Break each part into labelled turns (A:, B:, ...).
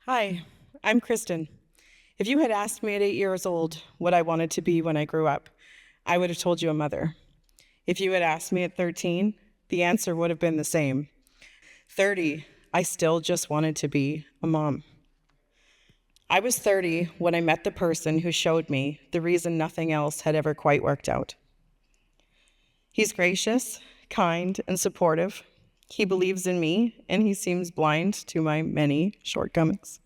A: Hi, I'm Kristen. If you had asked me at 8 years old what I wanted to be when I grew up, I would have told you a mother. If you had asked me at 13, the answer would have been the same. 30, I still just wanted to be a mom. I was 30 when I met the person who showed me the reason nothing else had ever quite worked out. He's gracious, kind, and supportive. He believes in me, and he seems blind to my many shortcomings.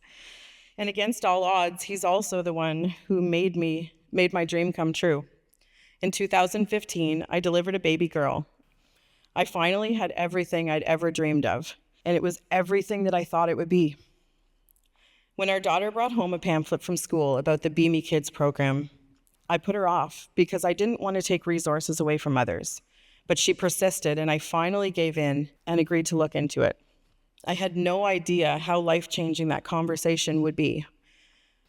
A: And against all odds, he's also the one who made my dream come true. In 2015, I delivered a baby girl. I finally had everything I'd ever dreamed of, and it was everything that I thought it would be. When our daughter brought home a pamphlet from school about the Bee Me Kidz program, I put her off because I didn't want to take resources away from others. But she persisted, and I finally gave in and agreed to look into it. I had no idea how life-changing that conversation would be,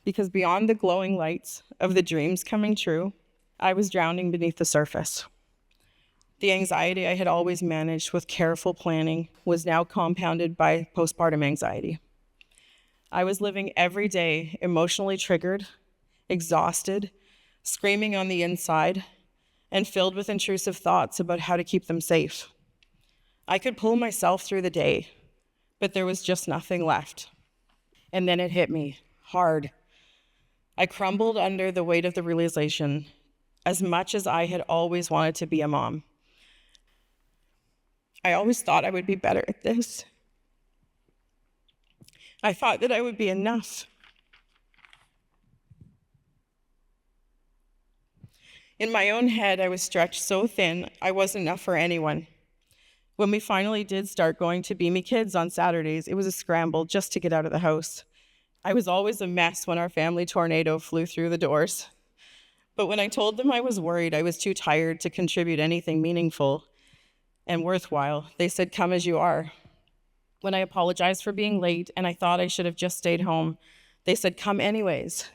A: because beyond the glowing lights of the dreams coming true, I was drowning beneath the surface. The anxiety I had always managed with careful planning was now compounded by postpartum anxiety. I was living every day emotionally triggered, exhausted, screaming on the inside, and filled with intrusive thoughts about how to keep them safe. I could pull myself through the day, but there was just nothing left. And then it hit me hard. I crumbled under the weight of the realization, as much as I had always wanted to be a mom. I always thought I would be better at this. I thought that I would be enough. In my own head, I was stretched so thin, I wasn't enough for anyone. When we finally did start going to Bee Me Kidz on Saturdays, it was a scramble just to get out of the house. I was always a mess when our family tornado flew through the doors. But when I told them I was worried I was too tired to contribute anything meaningful and worthwhile, they said, "Come as you are." When I apologized for being late and I thought I should have just stayed home, they said, "Come anyways."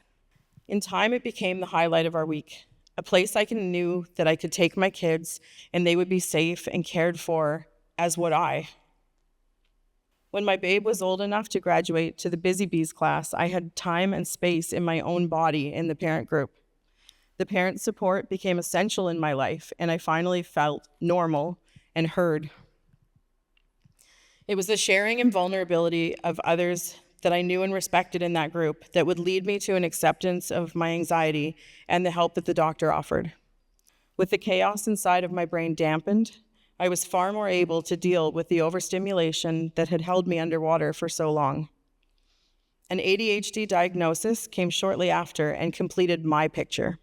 A: In time, it became the highlight of our week, a place I knew that I could take my kids and they would be safe and cared for, as would I. When my babe was old enough to graduate to the Busy Bees class, I had time and space in my own body in the parent group. The parent support became essential in my life, and I finally felt normal and heard. It was the sharing and vulnerability of others that I knew and respected in that group that would lead me to an acceptance of my anxiety and the help that the doctor offered. With the chaos inside of my brain dampened, I was far more able to deal with the overstimulation that had held me underwater for so long. An ADHD diagnosis came shortly after and completed my picture.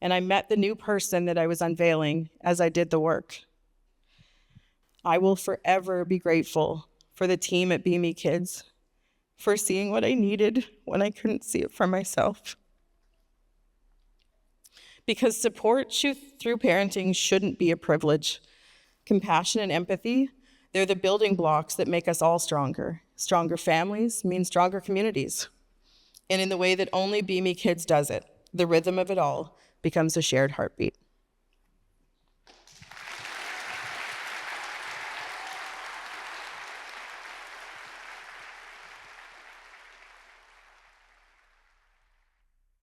A: And I met the new person that I was unveiling as I did the work. I will forever be grateful for the team at Bee Me Kidz, for seeing what I needed when I couldn't see it for myself. Because support through parenting shouldn't be a privilege. Compassion and empathy, they're the building blocks that make us all stronger. Stronger families mean stronger communities. And in the way that only Bee Me Kidz does it, the rhythm of it all becomes a shared heartbeat.